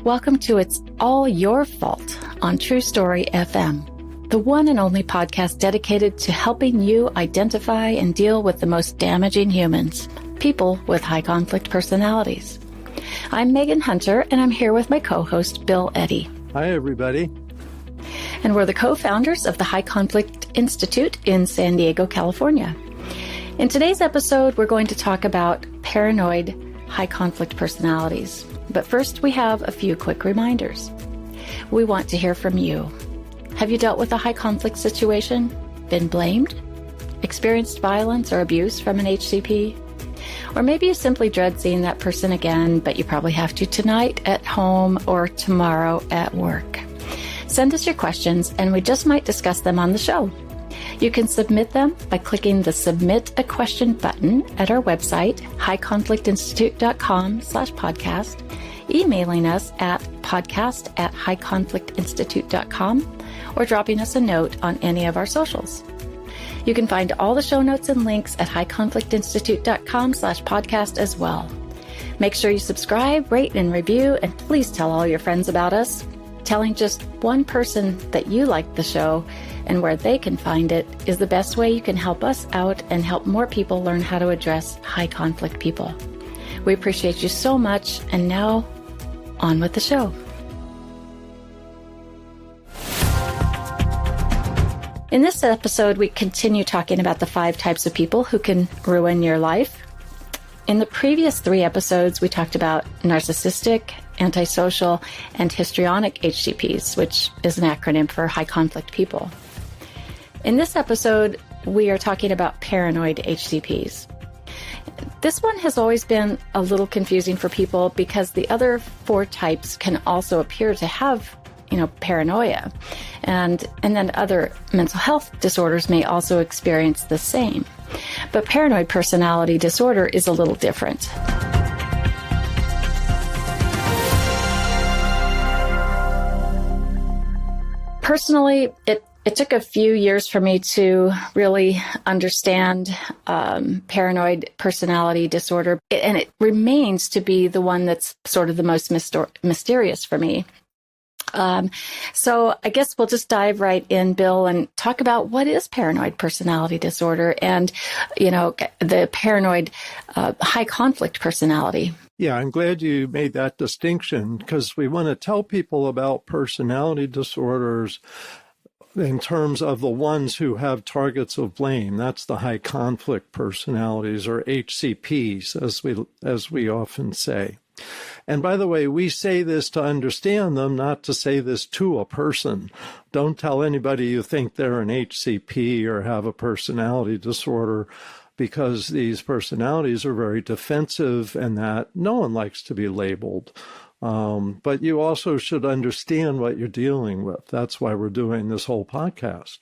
Welcome to It's All Your Fault on True Story FM, the one and only podcast dedicated to helping you identify and deal with the most damaging humans, people with high conflict personalities. I'm Megan Hunter, and I'm here with my co-host, Bill Eddy. Hi, everybody. And we're the co-founders of the High Conflict Institute in San Diego, California. In today's episode, we're going to talk about paranoid high conflict personalities. But first, we have a few quick reminders. We want to hear from you. Have you dealt with a high conflict situation? Been blamed? Experienced violence or abuse from an HCP? Or maybe you simply dread seeing that person again, but you probably have to tonight at home or tomorrow at work. Send us your questions, and we just might discuss them on the show. You can submit them by clicking the Submit a Question button at our website, highconflictinstitute.com/podcast, emailing us at podcast@highconflictinstitute.com, or dropping us a note on any of our socials. You can find all the show notes and links at highconflictinstitute.com/podcast as well. Make sure you subscribe, rate, and review, and please tell all your friends about us. Telling just one person that you like the show and where they can find it is the best way you can help us out and help more people learn how to address high conflict people. We appreciate you so much, and now on with the show. In this episode, we continue talking about the 5 types of people who can ruin your life. In the previous 3 episodes, we talked about narcissistic, antisocial, and histrionic HCPs, which is an acronym for high conflict people. In this episode, we are talking about paranoid HCPs. This one has always been a little confusing for people because the other 4 types can also appear to have, paranoia. And then other mental health disorders may also experience the same. But paranoid personality disorder is a little different. Personally, it took a few years for me to really understand paranoid personality disorder, and it remains to be the one that's sort of the most mysterious for me. So I guess we'll just dive right in, Bill, and talk about what is paranoid personality disorder and, the paranoid high conflict personality. Yeah, I'm glad you made that distinction because we want to tell people about personality disorders in terms of the ones who have targets of blame. That's the high conflict personalities, or HCPs, as we often say. And by the way, we say this to understand them, not to say this to a person. Don't tell anybody you think they're an HCP or have a personality disorder, because these personalities are very defensive and that no one likes to be labeled. But you also should understand what you're dealing with. That's why we're doing this whole podcast.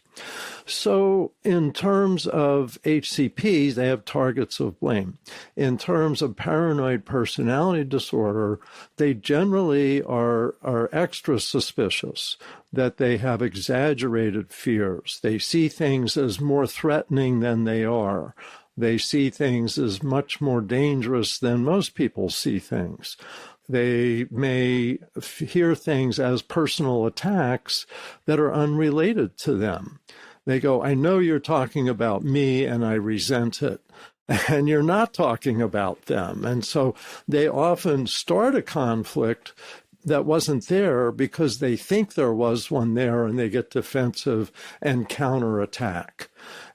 So in terms of HCPs, they have targets of blame. In terms of paranoid personality disorder, they generally are extra suspicious, that they have exaggerated fears. They see things as more threatening than they are. They see things as much more dangerous than most people see things. They may hear things as personal attacks that are unrelated to them. They go, I know you're talking about me and I resent it. And you're not talking about them. And so they often start a conflict that wasn't there because they think there was one there, and they get defensive and counterattack.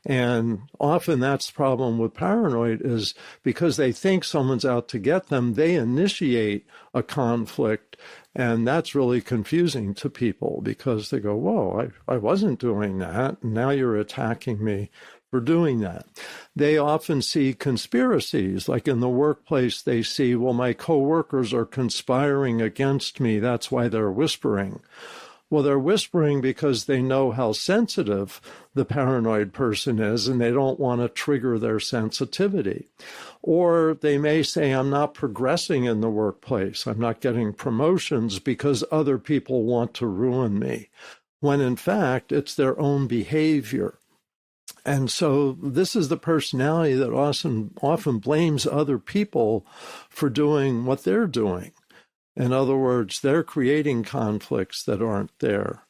And often that's the problem with paranoid, is because they think someone's out to get them, they initiate a conflict. And that's really confusing to people because they go, whoa, I wasn't doing that. And now you're attacking me for doing that. They often see conspiracies, like in the workplace, they see, well, my coworkers are conspiring against me. That's why they're whispering. Well, they're whispering because they know how sensitive the paranoid person is, and they don't want to trigger their sensitivity. Or they may say, I'm not progressing in the workplace. I'm not getting promotions because other people want to ruin me, when in fact, it's their own behavior. And so this is the personality that often blames other people for doing what they're doing. In other words, they're creating conflicts that aren't there.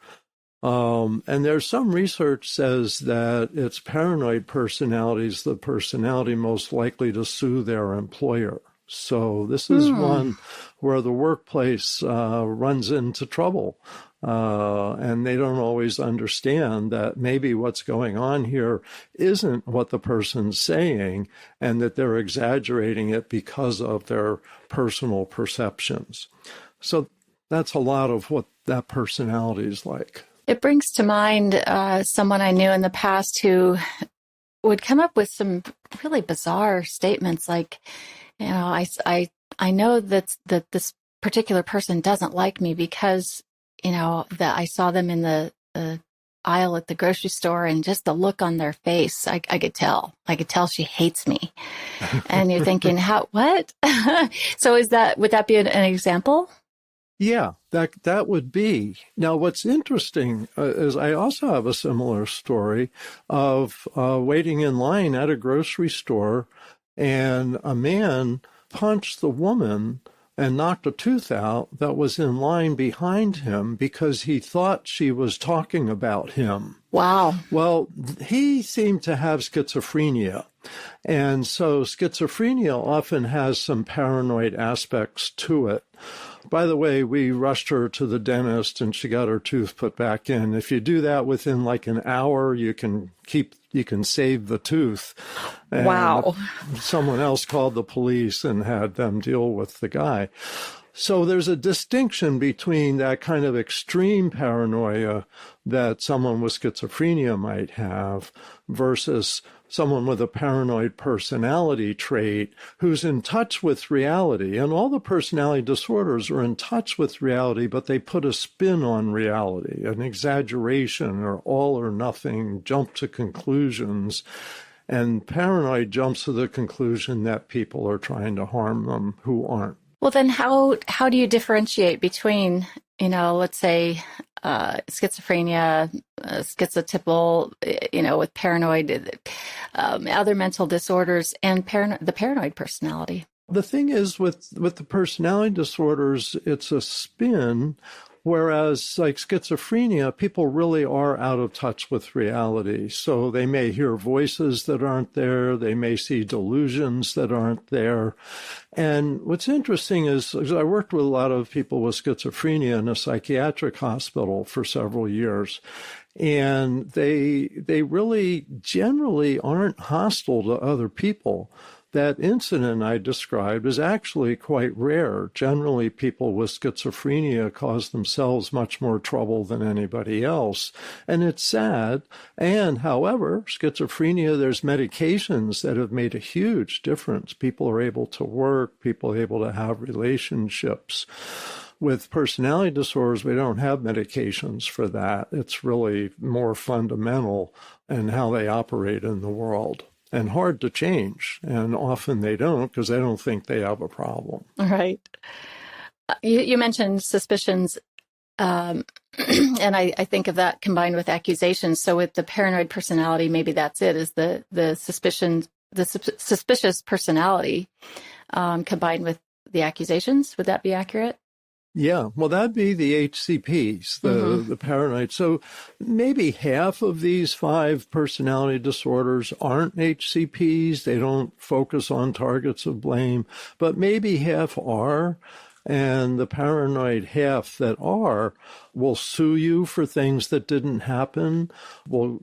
And there's some research says that it's paranoid personalities, the personality most likely to sue their employer. So this is one where the workplace runs into trouble. And they don't always understand that maybe what's going on here isn't what the person's saying, and that they're exaggerating it because of their personal perceptions. So that's a lot of what that personality is like. It brings to mind someone I knew in the past who would come up with some really bizarre statements like, I know that this particular person doesn't like me because, that I saw them in the aisle at the grocery store, and just the look on their face, I could tell. I could tell she hates me. And you're thinking, what? So would that be an example? Yeah, that would be. Now, what's interesting is I also have a similar story of waiting in line at a grocery store, and a man punched the woman and knocked a tooth out that was in line behind him because he thought she was talking about him. Wow. Well, he seemed to have schizophrenia. And so schizophrenia often has some paranoid aspects to it. By the way, we rushed her to the dentist and she got her tooth put back in. If you do that within like an hour, you can save the tooth. And wow. Someone else called the police and had them deal with the guy. So there's a distinction between that kind of extreme paranoia that someone with schizophrenia might have versus someone with a paranoid personality trait who's in touch with reality. And all the personality disorders are in touch with reality, but they put a spin on reality, an exaggeration or all or nothing, jump to conclusions. And paranoid jumps to the conclusion that people are trying to harm them who aren't. Well, then how do you differentiate between, let's say, schizophrenia, schizotypal, with paranoid, other mental disorders, and the paranoid personality? The thing is with the personality disorders, it's a spin. Whereas like schizophrenia, people really are out of touch with reality. So they may hear voices that aren't there. They may see delusions that aren't there. And what's interesting is I worked with a lot of people with schizophrenia in a psychiatric hospital for several years. And they really generally aren't hostile to other people. That incident I described is actually quite rare. Generally, people with schizophrenia cause themselves much more trouble than anybody else. And it's sad. And however, schizophrenia, there's medications that have made a huge difference. People are able to work, people are able to have relationships. With personality disorders, we don't have medications for that. It's really more fundamental in how they operate in the world. And hard to change. And often they don't because they don't think they have a problem. Right. You mentioned suspicions, and I think of that combined with accusations. So with the paranoid personality, maybe that's it, is the suspicious personality combined with the accusations. Would that be accurate? Yeah, well, that'd be the HCPs, the paranoid. So maybe half of these 5 personality disorders aren't HCPs. They don't focus on targets of blame, but maybe half are. And the paranoid half that are will sue you for things that didn't happen, will,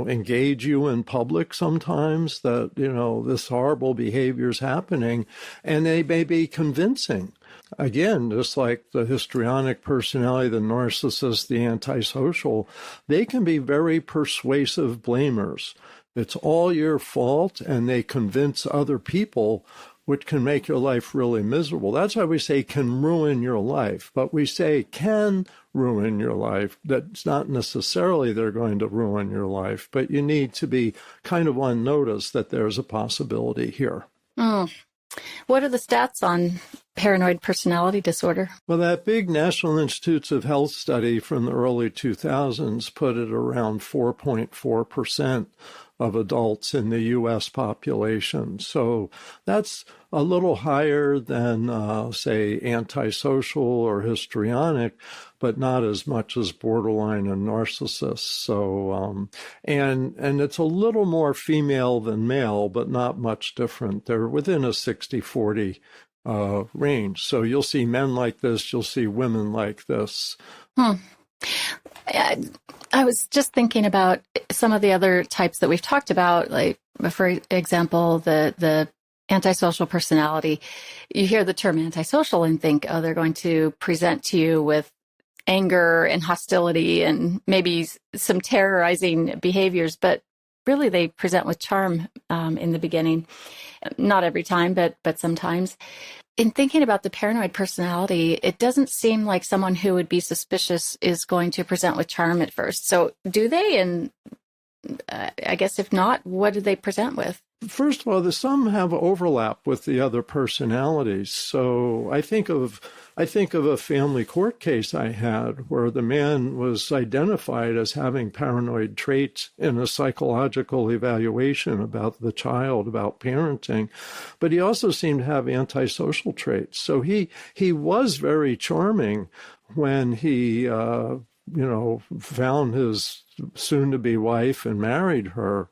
engage you in public sometimes that, this horrible behavior is happening, and they may be convincing. Again, just like the histrionic personality, the narcissist, the antisocial, they can be very persuasive blamers. It's all your fault, and they convince other people, which can make your life really miserable. That's why we say can ruin your life. But we say can ruin your life. That's not necessarily they're going to ruin your life, but you need to be kind of on notice that there's a possibility here. What are the stats on paranoid personality disorder? Well, that big National Institutes of Health study from the early 2000s put it around 4.4% of adults in the U.S. population. So that's a little higher than, say, antisocial or histrionic, but not as much as borderline and narcissists. So, and it's a little more female than male, but not much different. They're within a 60-40 range. So you'll see men like this, you'll see women like this. I was just thinking about some of the other types that we've talked about, like, for example, the antisocial personality. You hear the term antisocial and think, oh, they're going to present to you with anger and hostility and maybe some terrorizing behaviors, but really they present with charm in the beginning. Not every time, but sometimes. In thinking about the paranoid personality, it doesn't seem like someone who would be suspicious is going to present with charm at first. So do they? And I guess if not, what do they present with? First of all, some have overlap with the other personalities. So I think of a family court case I had where the man was identified as having paranoid traits in a psychological evaluation about the child, about parenting, but he also seemed to have antisocial traits. So he was very charming when he found his soon-to-be wife and married her,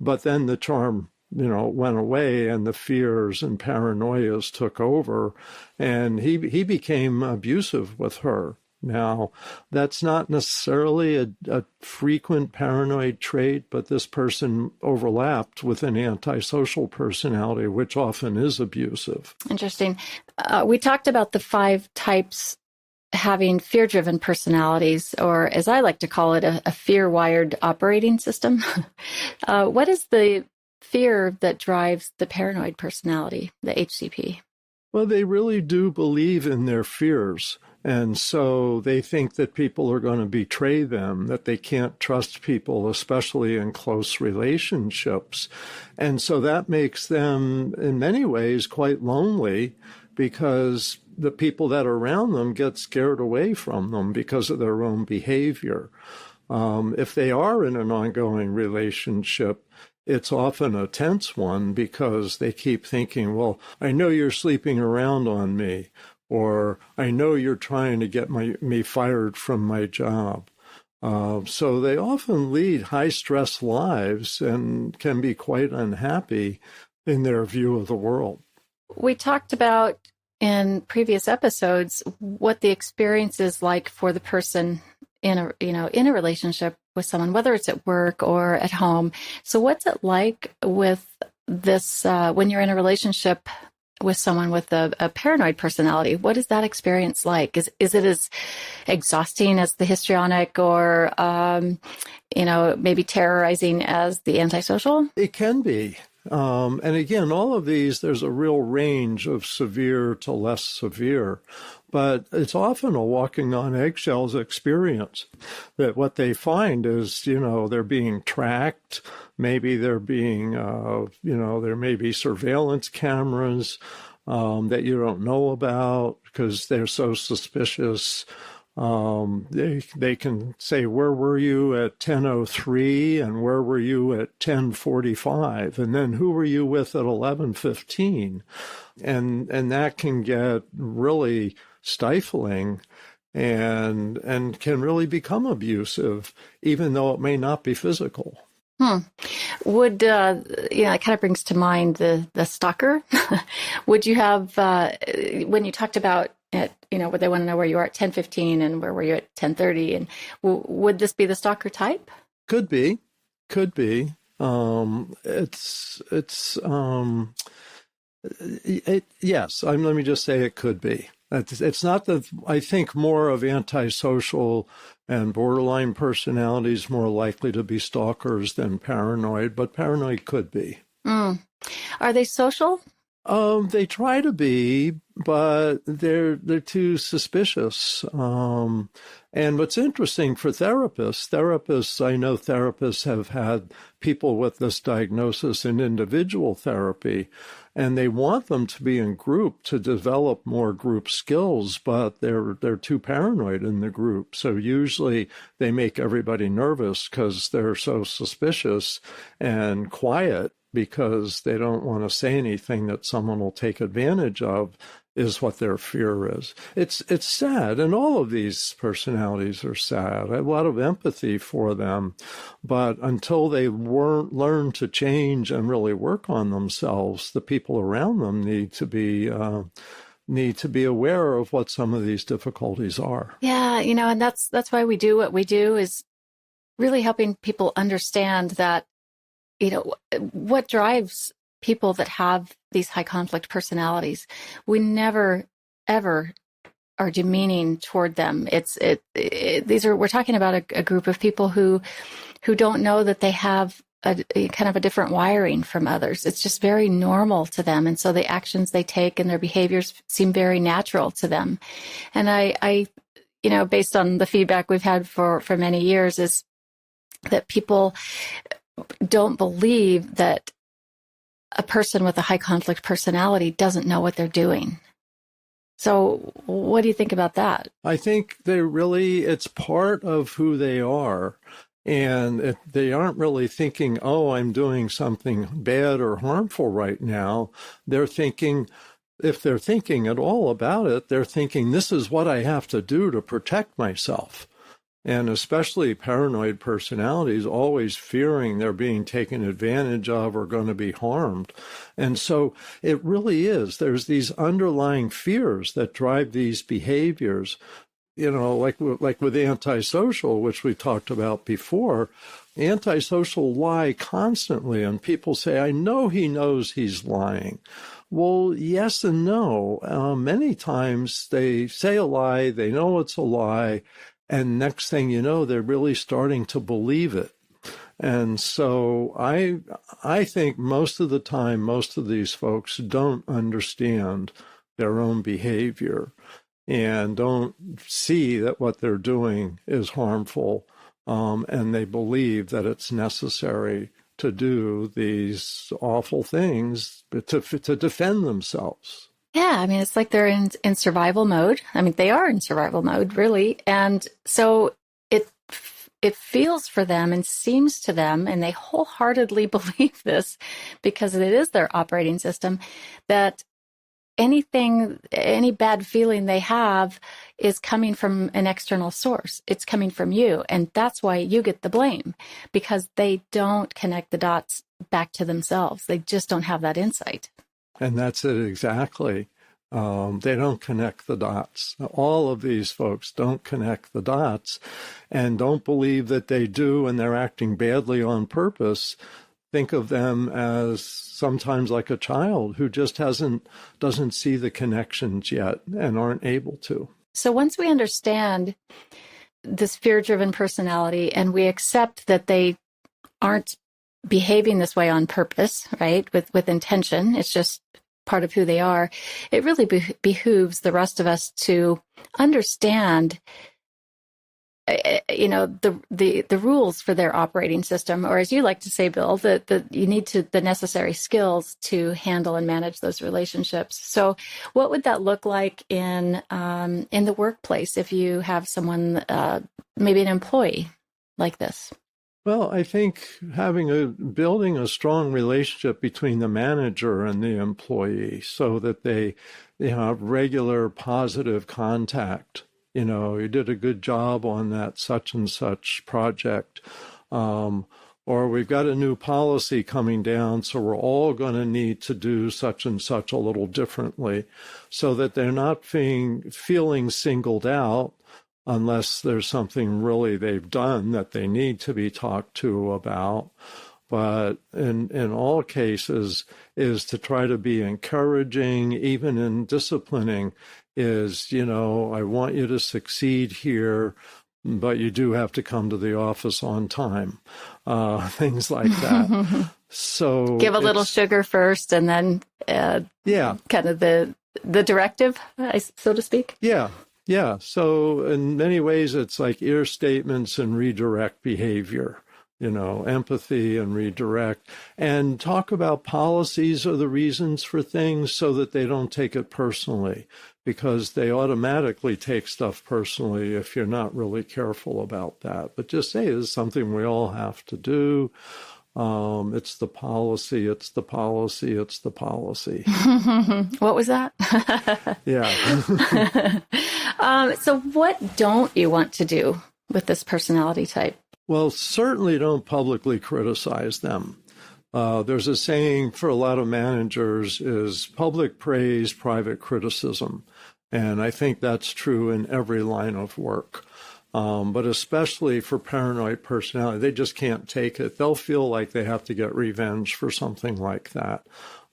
but then the charm went away and the fears and paranoias took over, and he became abusive with her. Now, that's not necessarily a frequent paranoid trait, but this person overlapped with an antisocial personality, which often is abusive. Interesting. We talked about the 5 types having fear-driven personalities, or as I like to call it, a fear-wired operating system. What is the fear that drives the paranoid personality, the HCP? Well, they really do believe in their fears. And so they think that people are going to betray them, that they can't trust people, especially in close relationships. And so that makes them, in many ways, quite lonely, because the people that are around them get scared away from them because of their own behavior. If they are in an ongoing relationship, it's often a tense one because they keep thinking, well, I know you're sleeping around on me, or I know you're trying to get me fired from my job. So they often lead high-stress lives and can be quite unhappy in their view of the world. We talked about in previous episodes what the experience is like for the person in a relationship with someone, whether it's at work or at home. So what's it like with this when you're in a relationship with someone with a paranoid personality? What is that experience like? Is it as exhausting as the histrionic, or maybe terrorizing as the antisocial? It can be. And again, all of these, there's a real range of severe to less severe, but it's often a walking on eggshells experience, that what they find is, they're being tracked. Maybe they're being, there may be surveillance cameras that you don't know about because they're so suspicious. They can say, where were you at 10:03 and where were you at 10:45? And then who were you with at 11:15? And that can get really stifling and can really become abusive, even though it may not be physical. Would, it kind of brings to mind the stalker. Would you have, when you talked about it, would they want to know where you are at 10:15 and where were you at 10:30? And would this be the stalker type? Could be. Yes. Let me just say it could be. It's not I think more of antisocial and borderline personalities more likely to be stalkers than paranoid, but paranoid could be. Are they social? They try to be, but they're too suspicious. And what's interesting for therapists, I know therapists have had people with this diagnosis in individual therapy, and they want them to be in group to develop more group skills, but they're too paranoid in the group. So usually they make everybody nervous because they're so suspicious and quiet, because they don't want to say anything that someone will take advantage of, is what their fear is. It's sad, and all of these personalities are sad. I have a lot of empathy for them, but until they learn to change and really work on themselves, the people around them need to be aware of what some of these difficulties are. Yeah, and that's why we do what we do, is really helping people understand that, what drives people that have these high conflict personalities. We never, ever are demeaning toward them. We're talking about a group of people who don't know that they have a kind of a different wiring from others. It's just very normal to them. And so the actions they take and their behaviors seem very natural to them. And I based on the feedback we've had for many years, is that people don't believe that a person with a high conflict personality doesn't know what they're doing. So what do you think about that? I think it's part of who they are. And they aren't really thinking, oh, I'm doing something bad or harmful right now. They're thinking, if they're thinking at all about it, they're thinking, this is what I have to do to protect myself. And especially paranoid personalities, always fearing they're being taken advantage of or going to be harmed. And so it really is. There's these underlying fears that drive these behaviors. Like with antisocial, which we talked about before, antisocial lie constantly. And people say, I know he knows he's lying. Well, yes and no. Many times they say a lie, they know it's a lie, and next thing you know, they're really starting to believe it. And so I think most of the time, most of these folks don't understand their own behavior and don't see that what they're doing is harmful, and they believe that it's necessary to do these awful things to defend themselves. Yeah, it's like they're in survival mode. They are in survival mode, really. And so it feels for them and seems to them, and they wholeheartedly believe this because it is their operating system, that any bad feeling they have is coming from an external source. It's coming from you. And that's why you get the blame, because they don't connect the dots back to themselves. They just don't have that insight. And that's it exactly. They don't connect the dots. All of these folks don't connect the dots and don't believe that they do, and they're acting badly on purpose. Think of them as sometimes like a child who just doesn't see the connections yet and aren't able to. So once we understand this fear-driven personality and we accept that they aren't behaving this way on purpose, right, with intention, it's just part of who they are, it really behooves the rest of us to understand the rules for their operating system, or as you like to say, Bill, that you need the necessary skills to handle and manage those relationships. So what would that look like in the workplace if you have someone, maybe an employee like this? Well, I think building a strong relationship between the manager and the employee so that they have regular positive contact. You did a good job on that such and such project. Or we've got a new policy coming down, so we're all going to need to do such and such a little differently, so that they're not feeling singled out unless there's something really they've done that they need to be talked to about. But in all cases is to try to be encouraging, even in disciplining, is, I want you to succeed here, but you do have to come to the office on time, things like that. So give a little sugar first and then kind of the directive, so to speak. Yeah. Yeah. So in many ways, it's like ear statements and redirect behavior, empathy and redirect, and talk about policies or the reasons for things so that they don't take it personally, because they automatically take stuff personally if you're not really careful about that. But just say it's something we all have to do. It's the policy, it's the policy, it's the policy. What was that? Yeah. So what don't you want to do with this personality type? Well, certainly don't publicly criticize them. There's a saying for a lot of managers is public praise, private criticism. And I think that's true in every line of work. But especially for paranoid personality, they just can't take it. They'll feel like they have to get revenge for something like that.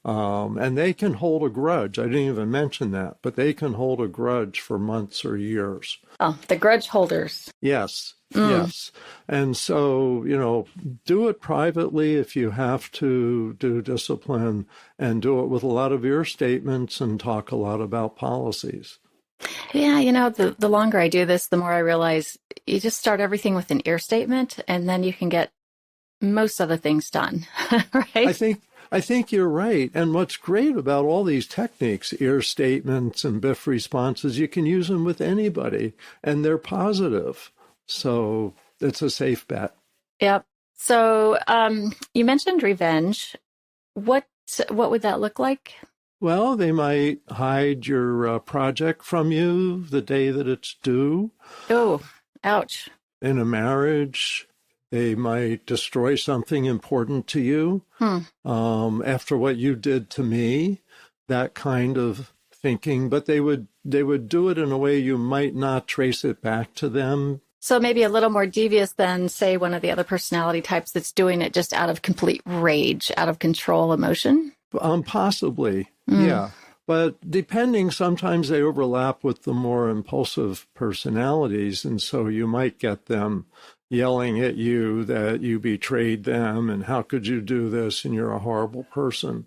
And they can hold a grudge. I didn't even mention that, but they can hold a grudge for months or years. Oh, the grudge holders. Yes, yes. And so, do it privately if you have to do discipline, and do it with a lot of ear statements and talk a lot about policies. Yeah, the longer I do this, the more I realize you just start everything with an ear statement, and then you can get most of the things done, right? I think you're right. And what's great about all these techniques, ear statements and BIF responses, you can use them with anybody, and they're positive. So it's a safe bet. Yep. So you mentioned revenge. What would that look like? Well, they might hide your project from you the day that it's due. Oh, ouch. In a marriage, they might destroy something important to you after what you did to me, that kind of thinking. But they would do it in a way you might not trace it back to them. So maybe a little more devious than, say, one of the other personality types that's doing it just out of complete rage, out of control emotion? Possibly, yeah. But depending, sometimes they overlap with the more impulsive personalities. And so you might get them yelling at you that you betrayed them and how could you do this and you're a horrible person.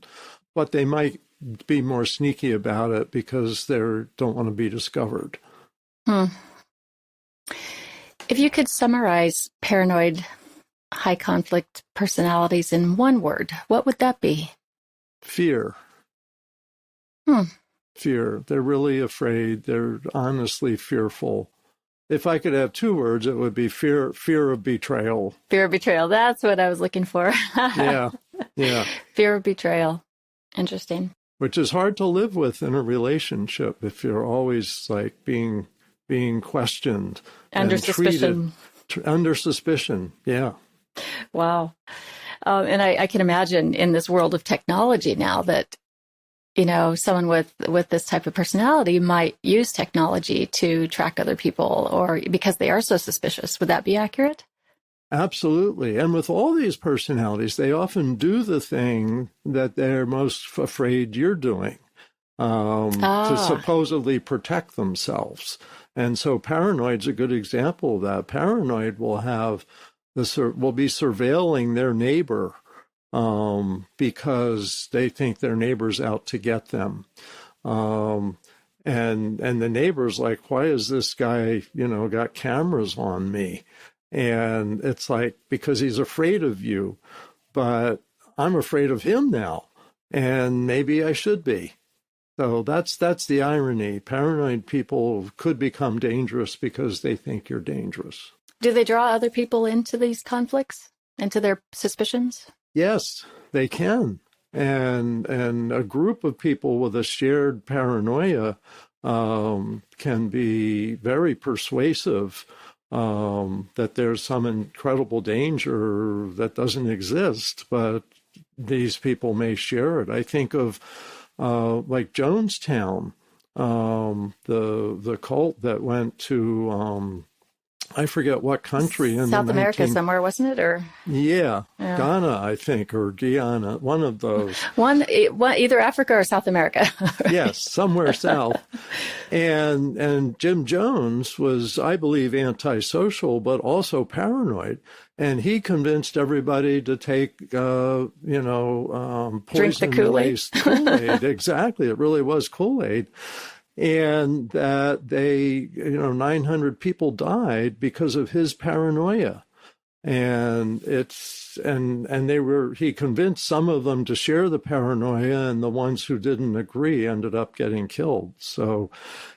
But they might be more sneaky about it because they don't want to be discovered. If you could summarize paranoid high conflict personalities in one word, what would that be? Fear. Fear. They're really afraid. They're honestly fearful. If I could have two words, it would be fear of betrayal. Fear of betrayal. That's what I was looking for. Yeah. Fear of betrayal. Interesting. Which is hard to live with in a relationship if you're always like being questioned. Under suspicion. Under suspicion, yeah. Wow. And I can imagine in this world of technology now that, someone with this type of personality might use technology to track other people, or because they are so suspicious. Would that be accurate? Absolutely. And with all these personalities, they often do the thing that they're most afraid you're doing to supposedly protect themselves. And so paranoid's a good example of that. Paranoid will be surveilling their neighbor because they think their neighbor's out to get them. And the neighbor's like, why is this guy, got cameras on me? And it's like, because he's afraid of you, but I'm afraid of him now, and maybe I should be. So that's the irony. Paranoid people could become dangerous because they think you're dangerous. Do they draw other people into these conflicts, into their suspicions? Yes, they can. And a group of people with a shared paranoia can be very persuasive that there's some incredible danger that doesn't exist, but these people may share it. I think of like Jonestown, the cult that went to I forget what country in South America somewhere, wasn't it? Or yeah, Ghana, I think, or Guyana, one of those. One either Africa or South America. Right? Yes, somewhere south. And Jim Jones was, I believe, antisocial, but also paranoid. And he convinced everybody to take, Drink the poison Kool-Aid. laced Kool-Aid. Exactly. It really was Kool-Aid. And that 900 people died because of his paranoia. And he convinced some of them to share the paranoia, and the ones who didn't agree ended up getting killed. So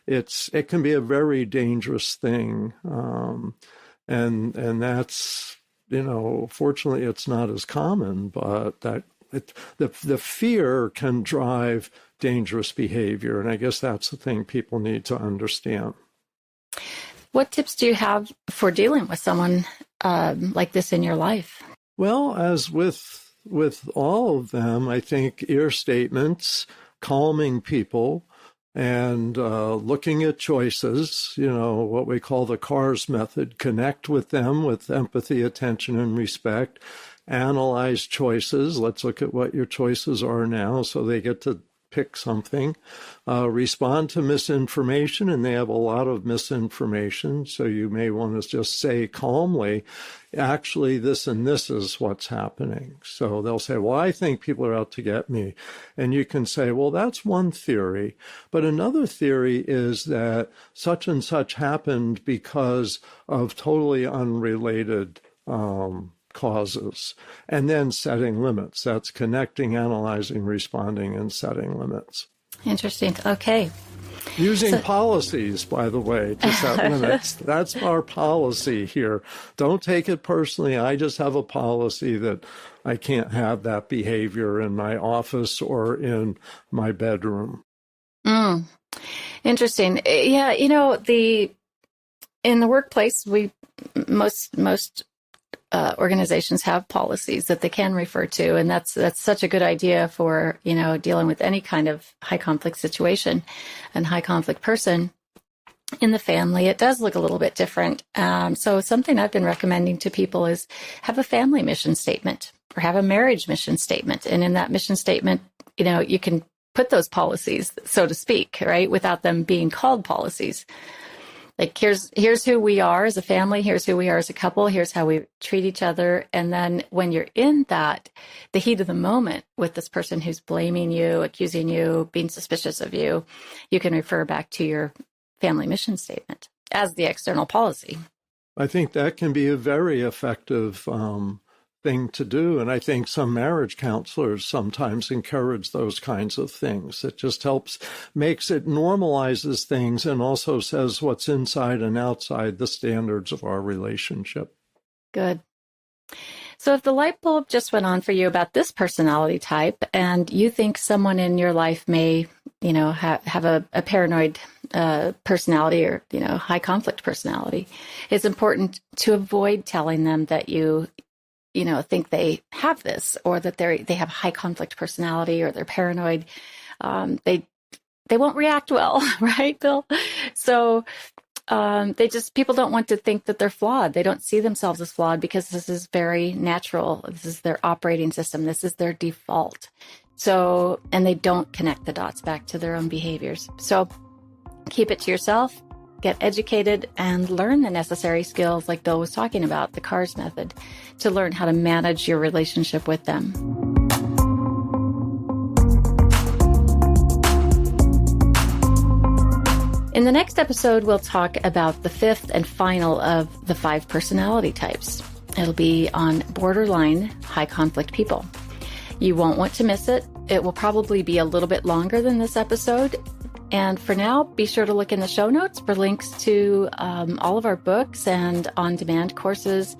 it can be a very dangerous thing. And that's, fortunately it's not as common, but the fear can drive dangerous behavior. And I guess that's the thing people need to understand. What tips do you have for dealing with someone like this in your life? Well, as with all of them, I think ear statements, calming people, and looking at choices, what we call the CARS method, connect with them with empathy, attention, and respect, analyze choices. Let's look at what your choices are now so they get to pick something, respond to misinformation, and they have a lot of misinformation. So you may want to just say calmly, actually, this and this is what's happening. So they'll say, well, I think people are out to get me. And you can say, well, that's one theory. But another theory is that such and such happened because of totally unrelated causes, and then setting limits. That's connecting, analyzing, responding, and setting limits. Interesting. Okay. Using policies, by the way, to set limits. That's our policy here. Don't take it personally. I just have a policy that I can't have that behavior in my office or in my bedroom. Interesting. Yeah, in the workplace, most organizations have policies that they can refer to, and that's such a good idea for dealing with any kind of high conflict situation and high conflict person. In the family, it does look a little bit different. So something I've been recommending to people is have a family mission statement or have a marriage mission statement, and in that mission statement, you can put those policies, so to speak, right, without them being called policies. Like, here's who we are as a family, here's who we are as a couple, here's how we treat each other. And then when you're in the heat of the moment with this person who's blaming you, accusing you, being suspicious of you, you can refer back to your family mission statement as the external policy. I think that can be a very effective thing to do. And I think some marriage counselors sometimes encourage those kinds of things. It just normalizes things and also says what's inside and outside the standards of our relationship. Good. So if the light bulb just went on for you about this personality type and you think someone in your life may, have a paranoid personality or, high conflict personality, it's important to avoid telling them that you think they have this, or that they have high conflict personality, or they're paranoid. They won't react well, right, Bill? So people don't want to think that they're flawed. They don't see themselves as flawed because this is very natural. This is their operating system. This is their default. So, and they don't connect the dots back to their own behaviors. So keep it to yourself. Get educated and learn the necessary skills like Bill was talking about, the CARS method, to learn how to manage your relationship with them. In the next episode, we'll talk about the fifth and final of the 5 personality types. It'll be on borderline high conflict people. You won't want to miss it. It will probably be a little bit longer than this episode. And for now, be sure to look in the show notes for links to all of our books and on-demand courses,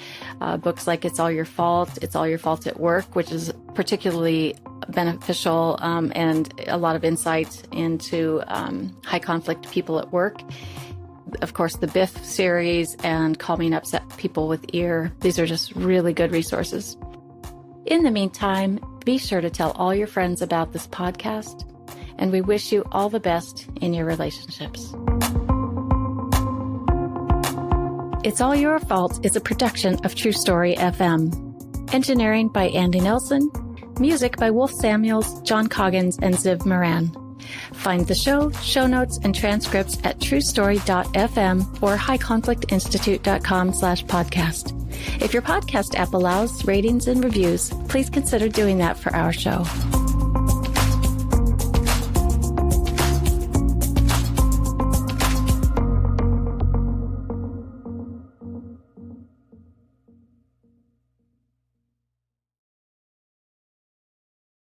books like It's All Your Fault, It's All Your Fault at Work, which is particularly beneficial and a lot of insights into high conflict people at work. Of course, the Biff series and Calming Upset People with Ear. These are just really good resources. In the meantime, be sure to tell all your friends about this podcast. And we wish you all the best in your relationships. It's All Your Fault is a production of True Story FM. Engineering by Andy Nelson. Music by Wolf Samuels, John Coggins, and Ziv Moran. Find the show notes, and transcripts at truestory.fm or highconflictinstitute.com/podcast. If your podcast app allows ratings and reviews, please consider doing that for our show.